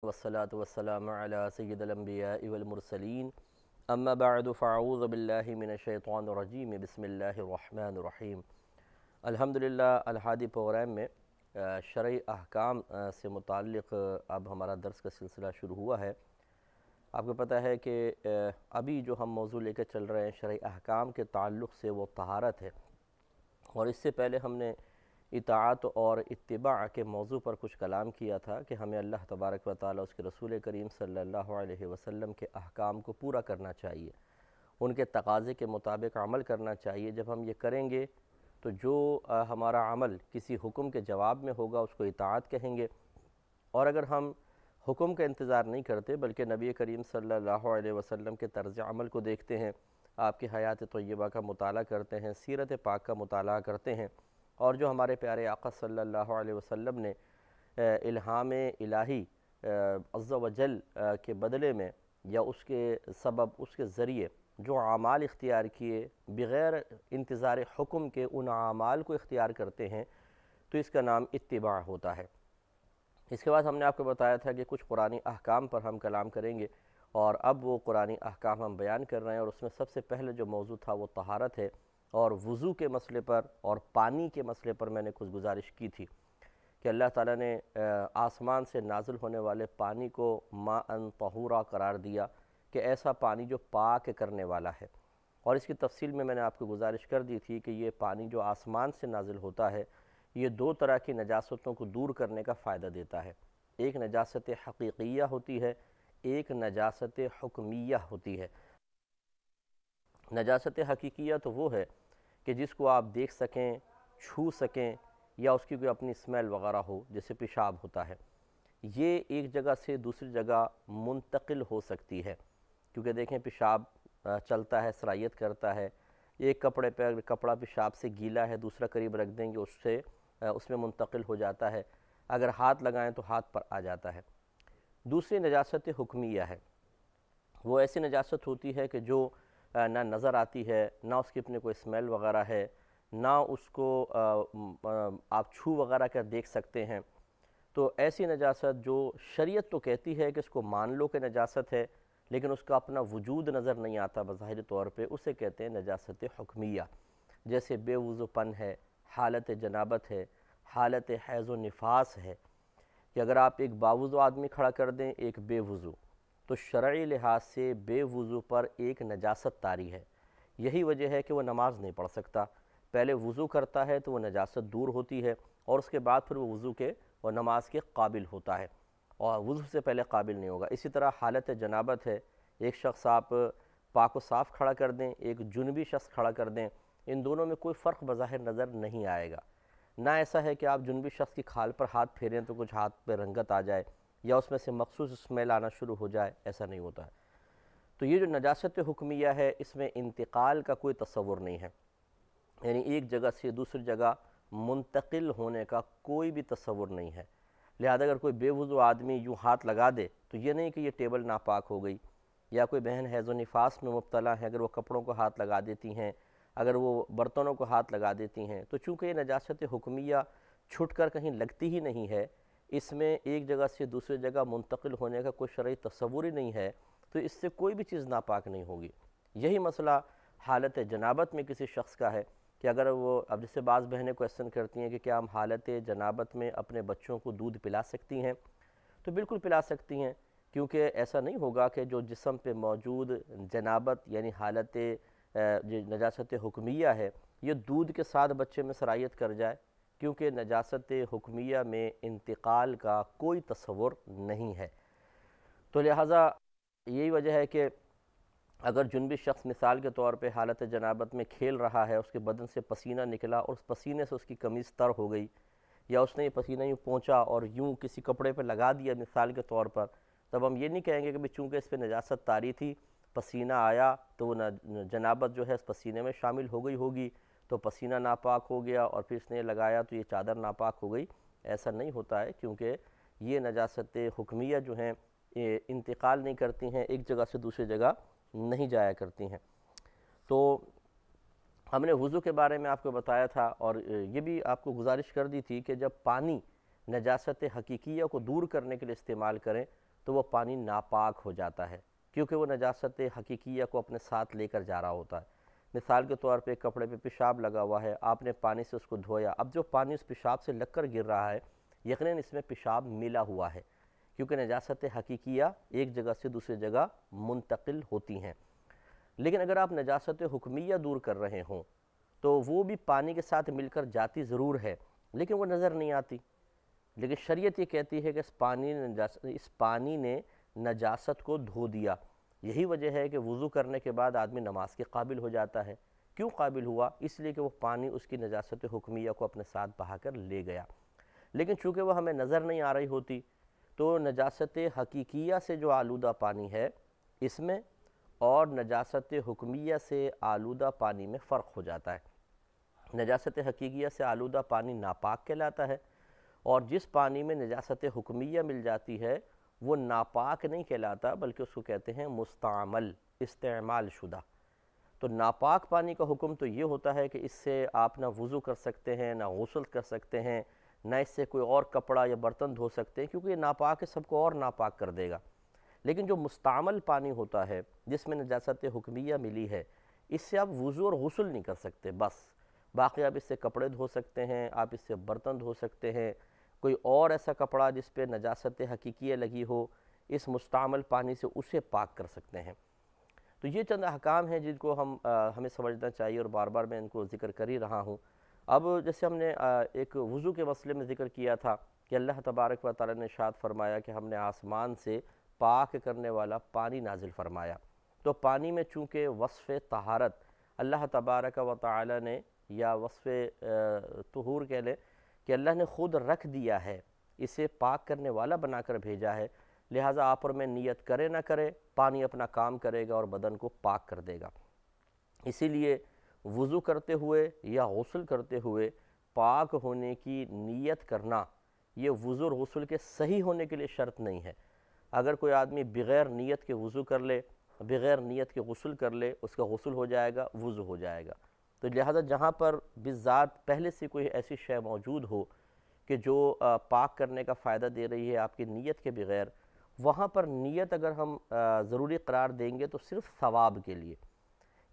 والصلاة والسلام على سید الانبیاء والمرسلین اما بعد فاعوذ باللہ من الشیطان الرجیم بسم اللہ الرحمن الرحیم۔ الحمدللہ الحادی پروگرام میں شرعی احکام سے متعلق اب ہمارا درس کا سلسلہ شروع ہوا ہے۔ آپ کو پتہ ہے کہ ابھی جو ہم موضوع لے کر چل رہے ہیں شرعی احکام کے تعلق سے وہ طہارت ہے، اور اس سے پہلے ہم نے اطاعت اور اتباع کے موضوع پر کچھ کلام کیا تھا کہ ہمیں اللہ تبارک و تعالیٰ اس کے رسول کریم صلی اللہ علیہ وسلم کے احکام کو پورا کرنا چاہیے، ان کے تقاضے کے مطابق عمل کرنا چاہیے۔ جب ہم یہ کریں گے تو جو ہمارا عمل کسی حکم کے جواب میں ہوگا اس کو اطاعت کہیں گے، اور اگر ہم حکم کا انتظار نہیں کرتے بلکہ نبی کریم صلی اللہ علیہ وسلم کے طرز عمل کو دیکھتے ہیں، آپ کی حیات طیبہ کا مطالعہ کرتے ہیں، سیرت پاک کا مطالعہ کرتے ہیں، اور جو ہمارے پیارے آقا صلی اللہ علیہ وسلم نے الہام الہی عز و جل کے بدلے میں یا اس کے سبب اس کے ذریعے جو اعمال اختیار کیے بغیر انتظار حکم کے ان اعمال کو اختیار کرتے ہیں تو اس کا نام اتباع ہوتا ہے۔ اس کے بعد ہم نے آپ کو بتایا تھا کہ کچھ قرآنی احکام پر ہم کلام کریں گے، اور اب وہ قرآنی احکام ہم بیان کر رہے ہیں، اور اس میں سب سے پہلے جو موضوع تھا وہ طہارت ہے، اور وضو کے مسئلے پر اور پانی کے مسئلے پر میں نے کچھ گزارش کی تھی کہ اللہ تعالیٰ نے آسمان سے نازل ہونے والے پانی کو ماءً طہورا قرار دیا کہ ایسا پانی جو پاک کرنے والا ہے، اور اس کی تفصیل میں نے آپ کو گزارش کر دی تھی کہ یہ پانی جو آسمان سے نازل ہوتا ہے یہ دو طرح کی نجاستوں کو دور کرنے کا فائدہ دیتا ہے۔ ایک نجاست حقیقیہ ہوتی ہے، ایک نجاست حکمیہ ہوتی ہے۔ نجاست حقیقیہ تو وہ ہے کہ جس کو آپ دیکھ سکیں، چھو سکیں، یا اس کی کوئی اپنی اسمیل وغیرہ ہو، جیسے پیشاب ہوتا ہے، یہ ایک جگہ سے دوسری جگہ منتقل ہو سکتی ہے، کیونکہ دیکھیں پیشاب چلتا ہے، سرائیت کرتا ہے، ایک کپڑے پہ اگر کپڑا پیشاب سے گیلا ہے دوسرا قریب رکھ دیں گے اس میں منتقل ہو جاتا ہے، اگر ہاتھ لگائیں تو ہاتھ پر آ جاتا ہے۔ دوسری نجاست حکمیہ ہے، وہ ایسی نجاست ہوتی ہے کہ جو نہ نظر آتی ہے، نہ اس کی اپنے کوئی اسمیل وغیرہ ہے، نہ اس کو آپ چھو وغیرہ کر دیکھ سکتے ہیں۔ تو ایسی نجاست جو شریعت تو کہتی ہے کہ اس کو مان لو کہ نجاست ہے، لیکن اس کا اپنا وجود نظر نہیں آتا بظاہر طور پہ، اسے کہتے ہیں نجاست حکمیہ۔ جیسے بے وضو پن ہے، حالت جنابت ہے، حالت حیض و نفاس ہے، کہ اگر آپ ایک باوضو آدمی کھڑا کر دیں ایک بے وضو، تو شرعی لحاظ سے بے وضو پر ایک نجاست طاری ہے۔ یہی وجہ ہے کہ وہ نماز نہیں پڑھ سکتا، پہلے وضو کرتا ہے تو وہ نجاست دور ہوتی ہے، اور اس کے بعد پھر وہ وضو کے اور نماز کے قابل ہوتا ہے، اور وضو سے پہلے قابل نہیں ہوگا۔ اسی طرح حالت جنابت ہے، ایک شخص آپ پاک و صاف کھڑا کر دیں، ایک جنبی شخص کھڑا کر دیں، ان دونوں میں کوئی فرق بظاہر نظر نہیں آئے گا۔ نہ ایسا ہے کہ آپ جنبی شخص کی کھال پر ہاتھ پھیریں تو کچھ ہاتھ پہ رنگت آ جائے یا اس میں سے مخصوص اسمیل آنا شروع ہو جائے، ایسا نہیں ہوتا ہے۔ تو یہ جو نجاست حکمیہ ہے اس میں انتقال کا کوئی تصور نہیں ہے، یعنی ایک جگہ سے دوسری جگہ منتقل ہونے کا کوئی بھی تصور نہیں ہے۔ لہذا اگر کوئی بے وضو آدمی یوں ہاتھ لگا دے تو یہ نہیں کہ یہ ٹیبل ناپاک ہو گئی، یا کوئی بہن حیض و نفاس میں مبتلا ہے اگر وہ کپڑوں کو ہاتھ لگا دیتی ہیں، اگر وہ برتنوں کو ہاتھ لگا دیتی ہیں، تو چونکہ یہ نجاست حکمیہ چھٹ کر کہیں لگتی ہی نہیں ہے، اس میں ایک جگہ سے دوسری جگہ منتقل ہونے کا کوئی شرعی تصور ہی نہیں ہے، تو اس سے کوئی بھی چیز ناپاک نہیں ہوگی۔ یہی مسئلہ حالت جنابت میں کسی شخص کا ہے کہ اگر وہ اب جس سے بعض بہنیں کویسچن کرتی ہیں کہ کیا ہم حالت جنابت میں اپنے بچوں کو دودھ پلا سکتی ہیں، تو بالکل پلا سکتی ہیں، کیونکہ ایسا نہیں ہوگا کہ جو جسم پہ موجود جنابت یعنی حالت جو نجاست حکمیہ ہے یہ دودھ کے ساتھ بچے میں سرایت کر جائے، کیونکہ نجاست حکمیہ میں انتقال کا کوئی تصور نہیں ہے۔ تو لہٰذا یہی وجہ ہے کہ اگر جنبی شخص مثال کے طور پہ حالت جنابت میں کھیل رہا ہے، اس کے بدن سے پسینہ نکلا اور اس پسینے سے اس کی قمیض تر ہو گئی، یا اس نے یہ پسینہ یوں پہنچا اور یوں کسی کپڑے پہ لگا دیا مثال کے طور پر، تب ہم یہ نہیں کہیں گے کہ چونکہ اس پہ نجاست طاری تھی، پسینہ آیا تو وہ جنابت جو ہے اس پسینے میں شامل ہو گئی ہوگی، تو پسینہ ناپاک ہو گیا اور پھر اس نے لگایا تو یہ چادر ناپاک ہو گئی۔ ایسا نہیں ہوتا ہے، کیونکہ یہ نجاست حکمیہ جو ہیں یہ انتقال نہیں کرتی ہیں، ایک جگہ سے دوسری جگہ نہیں جایا کرتی ہیں۔ تو ہم نے وضو کے بارے میں آپ کو بتایا تھا، اور یہ بھی آپ کو گزارش کر دی تھی کہ جب پانی نجاست حقیقیہ کو دور کرنے کے لیے استعمال کریں تو وہ پانی ناپاک ہو جاتا ہے، کیونکہ وہ نجاست حقیقیہ کو اپنے ساتھ لے کر جا رہا ہوتا ہے۔ مثال کے طور پہ کپڑے پہ پیشاب لگا ہوا ہے، آپ نے پانی سے اس کو دھویا، اب جو پانی اس پیشاب سے لگ کر گر رہا ہے یقیناً اس میں پیشاب ملا ہوا ہے، کیونکہ نجاست حقیقیہ ایک جگہ سے دوسری جگہ منتقل ہوتی ہیں۔ لیکن اگر آپ نجاست حکمیہ دور کر رہے ہوں تو وہ بھی پانی کے ساتھ مل کر جاتی ضرور ہے، لیکن وہ نظر نہیں آتی۔ لیکن شریعت یہ کہتی ہے کہ اس پانی نے نجاست کو دھو دیا۔ یہی وجہ ہے کہ وضو کرنے کے بعد آدمی نماز کے قابل ہو جاتا ہے۔ کیوں قابل ہوا؟ اس لیے کہ وہ پانی اس کی نجاست حکمیہ کو اپنے ساتھ بہا کر لے گیا۔ لیکن چونکہ وہ ہمیں نظر نہیں آ رہی ہوتی تو نجاست حقیقیہ سے جو آلودہ پانی ہے اس میں اور نجاست حکمیہ سے آلودہ پانی میں فرق ہو جاتا ہے۔ نجاست حقیقیہ سے آلودہ پانی ناپاک کہلاتا ہے، اور جس پانی میں نجاست حکمیہ مل جاتی ہے وہ ناپاک نہیں کہلاتا، بلکہ اس کو کہتے ہیں مستعمل، استعمال شدہ۔ تو ناپاک پانی کا حکم تو یہ ہوتا ہے کہ اس سے آپ نہ وضو کر سکتے ہیں، نہ غسل کر سکتے ہیں، نہ اس سے کوئی اور کپڑا یا برتن دھو سکتے ہیں، کیونکہ یہ ناپاک ہے، سب کو اور ناپاک کر دے گا۔ لیکن جو مستعمل پانی ہوتا ہے جس میں نجاست حکمیہ ملی ہے، اس سے آپ وضو اور غسل نہیں کر سکتے بس، باقی آپ اس سے کپڑے دھو سکتے ہیں، آپ اس سے برتن دھو سکتے ہیں، کوئی اور ایسا کپڑا جس پہ نجاست حقیقیہ لگی ہو اس مستعمل پانی سے اسے پاک کر سکتے ہیں۔ تو یہ چند احکام ہیں جن کو ہمیں سمجھنا چاہیے، اور بار بار میں ان کو ذکر کر ہی رہا ہوں۔ اب جیسے ہم نے ایک وضو کے مسئلے میں ذکر کیا تھا کہ اللہ تبارک و تعالی نے ارشاد فرمایا کہ ہم نے آسمان سے پاک کرنے والا پانی نازل فرمایا۔ تو پانی میں چونکہ وصف طہارت اللہ تبارک و تعالی نے، یا وصف طہور کہہ لیں کہ اللہ نے خود رکھ دیا ہے، اسے پاک کرنے والا بنا کر بھیجا ہے، لہٰذا آپ اور میں نیت کرے نہ کرے پانی اپنا کام کرے گا اور بدن کو پاک کر دے گا۔ اسی لیے وضو کرتے ہوئے یا غسل کرتے ہوئے پاک ہونے کی نیت کرنا یہ وضو اور غسل کے صحیح ہونے کے لیے شرط نہیں ہے۔ اگر کوئی آدمی بغیر نیت کے وضو کر لے، بغیر نیت کے غسل کر لے، اس کا غسل ہو جائے گا، وضو ہو جائے گا۔ تو لہذا جہاں پر بالذات پہلے سے کوئی ایسی شے موجود ہو کہ جو پاک کرنے کا فائدہ دے رہی ہے آپ کی نیت کے بغیر، وہاں پر نیت اگر ہم ضروری قرار دیں گے تو صرف ثواب کے لیے،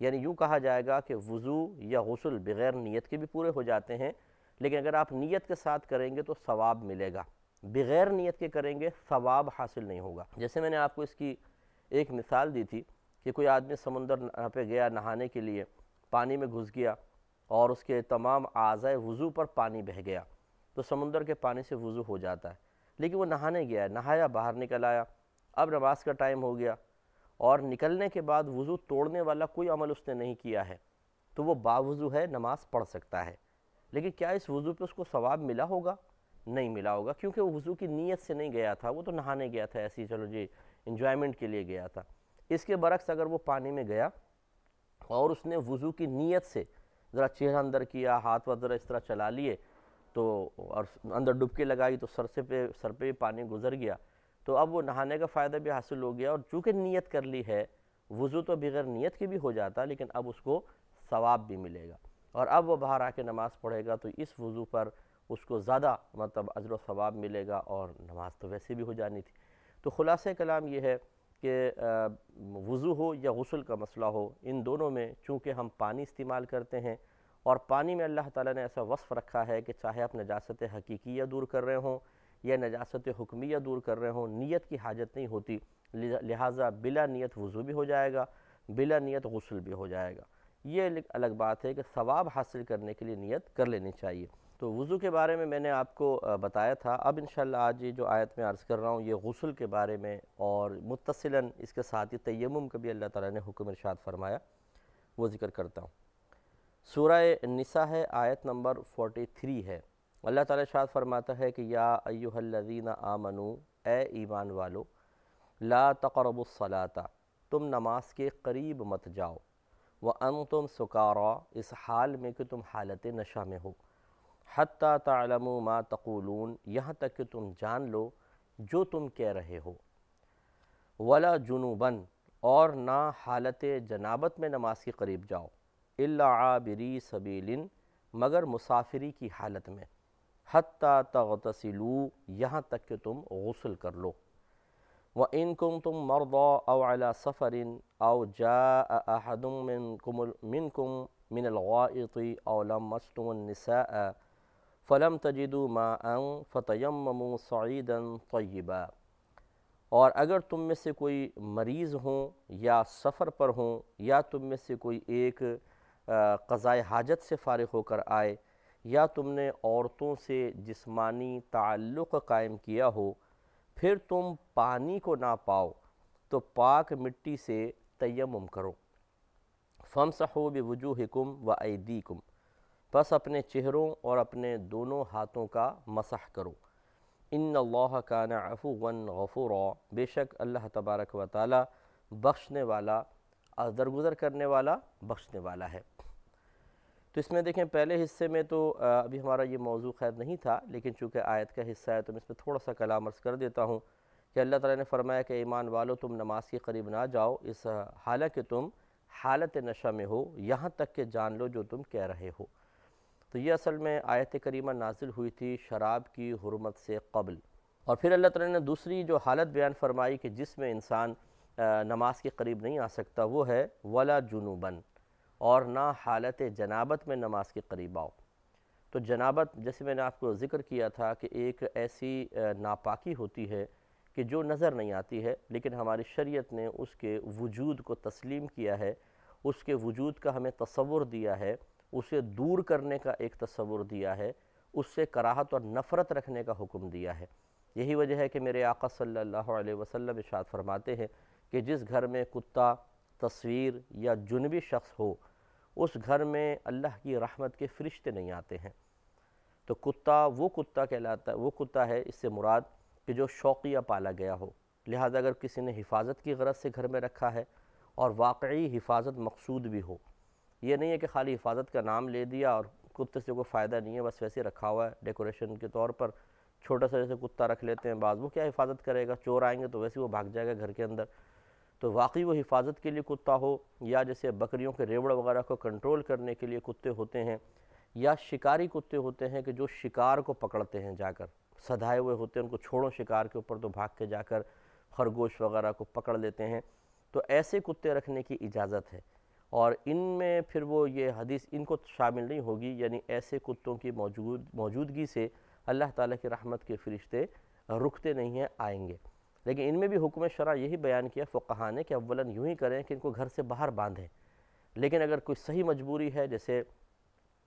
یعنی یوں کہا جائے گا کہ وضو یا غسل بغیر نیت کے بھی پورے ہو جاتے ہیں، لیکن اگر آپ نیت کے ساتھ کریں گے تو ثواب ملے گا، بغیر نیت کے کریں گے ثواب حاصل نہیں ہوگا۔ جیسے میں نے آپ کو اس کی ایک مثال دی تھی کہ کوئی آدمی سمندر پہ گیا نہانے کے لیے، پانی میں گھس گیا اور اس کے تمام اعضائے وضو پر پانی بہہ گیا، تو سمندر کے پانی سے وضو ہو جاتا ہے، لیکن وہ نہانے گیا ہے، نہایا، باہر نکل آیا، اب نماز کا ٹائم ہو گیا اور نکلنے کے بعد وضو توڑنے والا کوئی عمل اس نے نہیں کیا ہے، تو وہ باوضو ہے، نماز پڑھ سکتا ہے۔ لیکن کیا اس وضو پہ اس کو ثواب ملا ہوگا؟ نہیں ملا ہوگا، کیونکہ وہ وضو کی نیت سے نہیں گیا تھا، وہ تو نہانے گیا تھا، ایسی چلو جی انجوائمنٹ کے لیے گیا تھا۔ اس کے برعکس اگر وہ پانی میں گیا اور اس نے وضو کی نیت سے ذرا چہرہ اندر کیا، ہاتھ ذرا اس طرح چلا لیے تو اور اندر ڈبکی لگائی تو سر پہ پانی گزر گیا، تو اب وہ نہانے کا فائدہ بھی حاصل ہو گیا، اور چونکہ نیت کر لی ہے، وضو تو بغیر نیت کے بھی ہو جاتا، لیکن اب اس کو ثواب بھی ملے گا، اور اب وہ باہر آ کے نماز پڑھے گا تو اس وضو پر اس کو زیادہ اجر و ثواب ملے گا، اور نماز تو ویسے بھی ہو جانی تھی۔ تو خلاصہ کلام یہ ہے کہ وضو ہو یا غسل کا مسئلہ ہو، ان دونوں میں چونکہ ہم پانی استعمال کرتے ہیں، اور پانی میں اللہ تعالیٰ نے ایسا وصف رکھا ہے کہ چاہے آپ نجاست حقیقیہ دور کر رہے ہوں یا نجاست حکمیہ دور کر رہے ہوں، نیت کی حاجت نہیں ہوتی، لہٰذا بلا نیت وضو بھی ہو جائے گا، بلا نیت غسل بھی ہو جائے گا۔ یہ الگ بات ہے کہ ثواب حاصل کرنے کے لیے نیت کر لینی چاہیے۔ تو وضو کے بارے میں نے آپ کو بتایا تھا، اب انشاءاللہ آج یہ جو آیت میں عرض کر رہا ہوں یہ غسل کے بارے میں، اور متصلاً اس کے ساتھ ہی تیمم کا بھی اللہ تعالیٰ نے حکم ارشاد فرمایا، وہ ذکر کرتا ہوں۔ سورہ نساء ہے، آیت نمبر 43 ہے۔ اللہ تعالیٰ ارشاد فرماتا ہے کہ یا ایہا الذین آمنو، اے ایمان والو، لا تقربوا الصلاۃ، تم نماز کے قریب مت جاؤ، وانتم سکارا، اس حال میں کہ تم حالت نشہ میں ہو، حتی تعلموا ما تقولون، یہاں تک کہ تم جان لو جو تم کہہ رہے ہو، ولا جنوباً، اور نہ حالت جنابت میں نماز کے قریب جاؤ، الا عابری سبیل، مگر مسافری کی حالت میں، حتی تغتسلوا، یہاں تک کہ تم غسل کر لو، وَإِن كُنتُم مَرْضَىٰ أَوْ عَلَىٰ سَفَرٍ أَوْ جَاءَ أَحَدٌ مِّنكُم مِّنَ الْغَائِطِ أَوْ لَمَّسْتُمُ النِّسَاءَ فَلَمْ تَجِدُوا مَاءً فَتَيَمَّمُوا صَعِيدًا طَيِّبًا۔ اور اگر تم میں سے کوئی مریض ہوں یا سفر پر ہوں یا تم میں سے کوئی ایک قضائے حاجت سے فارغ ہو کر آئے یا تم نے عورتوں سے جسمانی تعلق قائم کیا ہو، پھر تم پانی کو نہ پاؤ تو پاک مٹی سے تیمم کرو۔ فَامْسَحُوا بِوُجُوهِكُمْ وَأَيْدِيكُمْ، پس اپنے چہروں اور اپنے دونوں ہاتھوں کا مسح کرو۔ ان اللہ کان عفوا غفورا، بے شک اللہ تبارک و تعالی بخشنے والا، درگزر کرنے والا، بخشنے والا ہے۔ تو اس میں دیکھیں پہلے حصے میں تو ابھی ہمارا یہ موضوع خیر نہیں تھا، لیکن چونکہ آیت کا حصہ ہے تو میں اس میں تھوڑا سا کلام عرض کر دیتا ہوں کہ اللہ تعالیٰ نے فرمایا کہ ایمان والو تم نماز کے قریب نہ جاؤ اس حالانکہ تم حالت نشہ میں ہو، یہاں تک کہ جان لو جو تم کہہ رہے ہو۔ تو یہ اصل میں آیت کریمہ نازل ہوئی تھی شراب کی حرمت سے قبل، اور پھر اللہ تعالیٰ نے دوسری جو حالت بیان فرمائی کہ جس میں انسان نماز کے قریب نہیں آ سکتا وہ ہے ولا جنوباً، اور نہ حالت جنابت میں نماز کے قریب آؤ۔ تو جنابت جیسے میں نے آپ کو ذکر کیا تھا کہ ایک ایسی ناپاکی ہوتی ہے کہ جو نظر نہیں آتی ہے، لیکن ہماری شریعت نے اس کے وجود کو تسلیم کیا ہے، اس کے وجود کا ہمیں تصور دیا ہے، اسے دور کرنے کا ایک تصور دیا ہے، اس سے کراہت اور نفرت رکھنے کا حکم دیا ہے۔ یہی وجہ ہے کہ میرے آقا صلی اللہ علیہ وسلم ارشاد فرماتے ہیں کہ جس گھر میں کتا، تصویر یا جنبی شخص ہو، اس گھر میں اللہ کی رحمت کے فرشتے نہیں آتے ہیں۔ تو کتا وہ کتا کہلاتا ہے، وہ کتا ہے اس سے مراد کہ جو شوقیہ پالا گیا ہو، لہذا اگر کسی نے حفاظت کی غرض سے گھر میں رکھا ہے اور واقعی حفاظت مقصود بھی ہو، یہ نہیں ہے کہ خالی حفاظت کا نام لے دیا اور کتے سے کوئی فائدہ نہیں ہے، بس ویسے رکھا ہوا ہے ڈیکوریشن کے طور پر، چھوٹا سا جیسے کتا رکھ لیتے ہیں بعض، وہ کیا حفاظت کرے گا، چور آئیں گے تو ویسے وہ بھاگ جائے گا گھر کے اندر۔ تو واقعی وہ حفاظت کے لیے کتا ہو، یا جیسے بکریوں کے ریوڑ وغیرہ کو کنٹرول کرنے کے لیے کتے ہوتے ہیں، یا شکاری کتے ہوتے ہیں کہ جو شکار کو پکڑتے ہیں جا کر، سدھائے ہوئے ہوتے ہیں، ان کو چھوڑو شکار کے اوپر تو بھاگ کے جا کر خرگوش وغیرہ کو پکڑ لیتے ہیں، تو ایسے کتے رکھنے کی اجازت ہے۔ اور ان میں پھر وہ یہ حدیث ان کو شامل نہیں ہوگی، یعنی ایسے کتوں کی موجودگی سے اللہ تعالیٰ کی رحمت کے فرشتے رکتے نہیں ہیں، آئیں گے۔ لیکن ان میں بھی حکم شرع یہی بیان کیا فقہا نے کہ اولاً یوں ہی کریں کہ ان کو گھر سے باہر باندھیں، لیکن اگر کوئی صحیح مجبوری ہے جیسے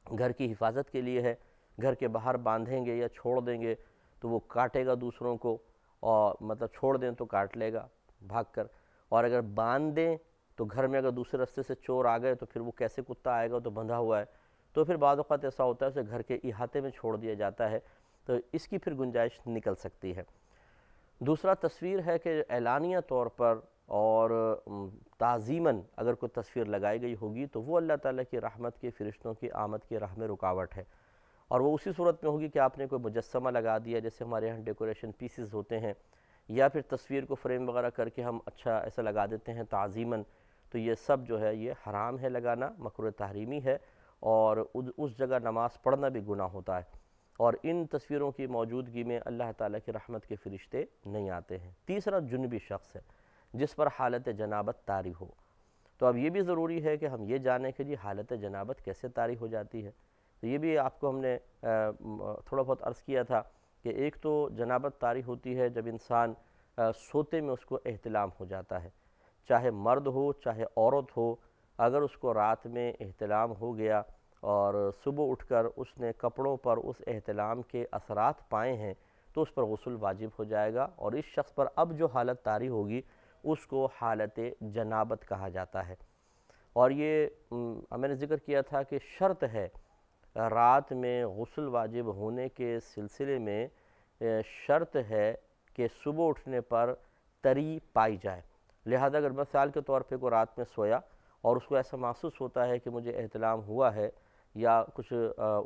گھر کی حفاظت کے لیے ہے، گھر کے باہر باندھیں گے یا چھوڑ دیں گے تو وہ کاٹے گا دوسروں کو، اور مطلب چھوڑ دیں تو کاٹ لے گا بھاگ کر، اور اگر باندھ دیں تو گھر میں اگر دوسرے راستے سے چور آ گئے تو پھر وہ کیسے کتا آئے گا، تو بندھا ہوا ہے، تو پھر بعض اوقات ایسا ہوتا ہے اسے گھر کے احاطے میں چھوڑ دیا جاتا ہے، تو اس کی پھر گنجائش نکل سکتی ہے۔ دوسرا تصویر ہے کہ اعلانیہ طور پر اور تعظیماً اگر کوئی تصویر لگائی گئی ہوگی تو وہ اللہ تعالیٰ کی رحمت کے فرشتوں کی آمد کی راہ میں رکاوٹ ہے، اور وہ اسی صورت میں ہوگی کہ آپ نے کوئی مجسمہ لگا دیا، جیسے ہمارے یہاں ڈیکوریشن پیسز ہوتے ہیں، یا پھر تصویر کو فریم وغیرہ کر کے ہم اچھا ایسا لگا دیتے ہیں تعظیماً، تو یہ سب جو ہے یہ حرام ہے لگانا، مکروہ تحریمی ہے، اور اس جگہ نماز پڑھنا بھی گناہ ہوتا ہے، اور ان تصویروں کی موجودگی میں اللہ تعالیٰ کی رحمت کے فرشتے نہیں آتے ہیں۔ تیسرا جنبی شخص ہے جس پر حالت جنابت طاری ہو، تو اب یہ بھی ضروری ہے کہ ہم یہ جانیں کہ جی حالت جنابت کیسے طاری ہو جاتی ہے۔ تو یہ بھی آپ کو ہم نے تھوڑا بہت عرض کیا تھا کہ ایک تو جنابت طاری ہوتی ہے جب انسان سوتے میں اس کو احتلام ہو جاتا ہے، چاہے مرد ہو چاہے عورت ہو، اگر اس کو رات میں احتلام ہو گیا اور صبح اٹھ کر اس نے کپڑوں پر اس احتلام کے اثرات پائے ہیں تو اس پر غسل واجب ہو جائے گا، اور اس شخص پر اب جو حالت طاری ہوگی اس کو حالت جنابت کہا جاتا ہے۔ اور یہ میں نے ذکر کیا تھا کہ شرط ہے رات میں غسل واجب ہونے کے سلسلے میں، شرط ہے کہ صبح اٹھنے پر تری پائی جائے، لہذا اگر مثال کے طور پہ کوئی رات میں سویا اور اس کو ایسا محسوس ہوتا ہے کہ مجھے احتلام ہوا ہے یا کچھ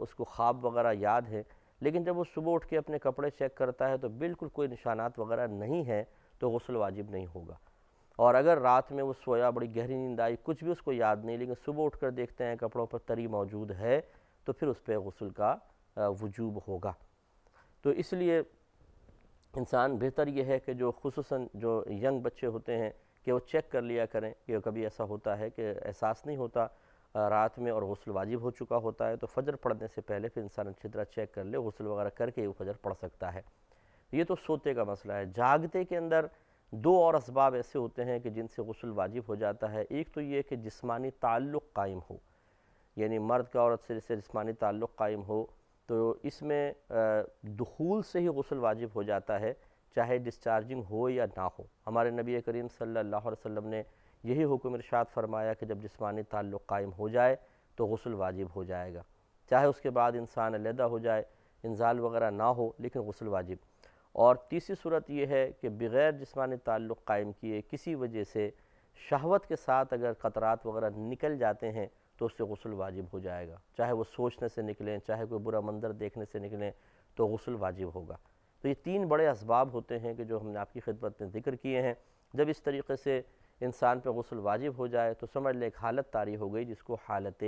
اس کو خواب وغیرہ یاد ہے، لیکن جب وہ صبح اٹھ کے اپنے کپڑے چیک کرتا ہے تو بالکل کوئی نشانات وغیرہ نہیں ہیں تو غسل واجب نہیں ہوگا۔ اور اگر رات میں وہ سویا، بڑی گہری نیند آئی، کچھ بھی اس کو یاد نہیں، لیکن صبح اٹھ کر دیکھتے ہیں کپڑوں پر تری موجود ہے تو پھر اس پہ غسل کا وجوب ہوگا۔ تو اس لیے انسان بہتر یہ ہے کہ جو خصوصاً جو ینگ بچے ہوتے ہیں کہ وہ چیک کر لیا کریں کہ کبھی ایسا ہوتا ہے کہ احساس نہیں ہوتا رات میں اور غسل واجب ہو چکا ہوتا ہے، تو فجر پڑھنے سے پہلے پھر انسان اچھی طرح چیک کر لے، غسل وغیرہ کر کے وہ فجر پڑھ سکتا ہے۔ یہ تو سوتے کا مسئلہ ہے۔ جاگتے کے اندر دو اور اسباب ایسے ہوتے ہیں کہ جن سے غسل واجب ہو جاتا ہے۔ ایک تو یہ کہ جسمانی تعلق قائم ہو، یعنی مرد کا عورت سے جسمانی تعلق قائم ہو، تو اس میں دخول سے ہی غسل واجب ہو جاتا ہے، چاہے ڈسچارجنگ ہو یا نہ ہو۔ ہمارے نبی کریم صلی اللہ علیہ وسلم نے یہی حکم ارشاد فرمایا کہ جب جسمانی تعلق قائم ہو جائے تو غسل واجب ہو جائے گا، چاہے اس کے بعد انسان علیحدہ ہو جائے، انزال وغیرہ نہ ہو، لیکن غسل واجب۔ اور تیسری صورت یہ ہے کہ بغیر جسمانی تعلق قائم کیے کسی وجہ سے شہوت کے ساتھ اگر قطرات وغیرہ نکل جاتے ہیں تو اس سے غسل واجب ہو جائے گا، چاہے وہ سوچنے سے نکلیں، چاہے کوئی برا منظر دیکھنے سے نکلیں، تو غسل واجب ہوگا۔ تو یہ تین بڑے اسباب ہوتے ہیں کہ جو ہم نے آپ کی خدمت میں ذکر کیے ہیں۔ جب اس طریقے سے انسان پہ غسل واجب ہو جائے تو سمجھ لیں ایک حالت طاری ہو گئی جس کو حالت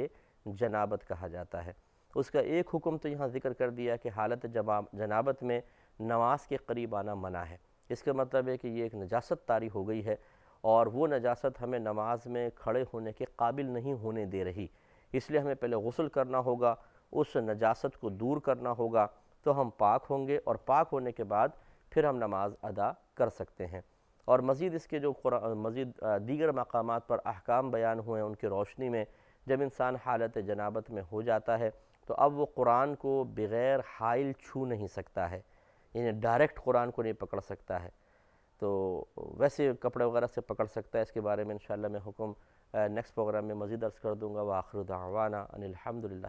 جنابت کہا جاتا ہے۔ اس کا ایک حکم تو یہاں ذکر کر دیا کہ حالت جنابت میں نماز کے قریب آنا منع ہے۔ اس کا مطلب ہے کہ یہ ایک نجاست طاری ہو گئی ہے، اور وہ نجاست ہمیں نماز میں کھڑے ہونے کے قابل نہیں ہونے دے رہی، اس لیے ہمیں پہلے غسل کرنا ہوگا، اس نجاست کو دور کرنا ہوگا، تو ہم پاک ہوں گے، اور پاک ہونے کے بعد پھر ہم نماز ادا کر سکتے ہیں۔ اور مزید اس کے جو مزید دیگر مقامات پر احکام بیان ہوئے ہیں، ان کی روشنی میں جب انسان حالت جنابت میں ہو جاتا ہے تو اب وہ قرآن کو بغیر حائل چھو نہیں سکتا ہے، یعنی ڈائریکٹ قرآن کو نہیں پکڑ سکتا ہے، تو ویسے کپڑے وغیرہ سے پکڑ سکتا ہے۔ اس کے بارے میں انشاءاللہ میں حکم نیکسٹ پروگرام میں مزید عرض کر دوں گا۔ وآخر دعوانا ان الحمدللہ۔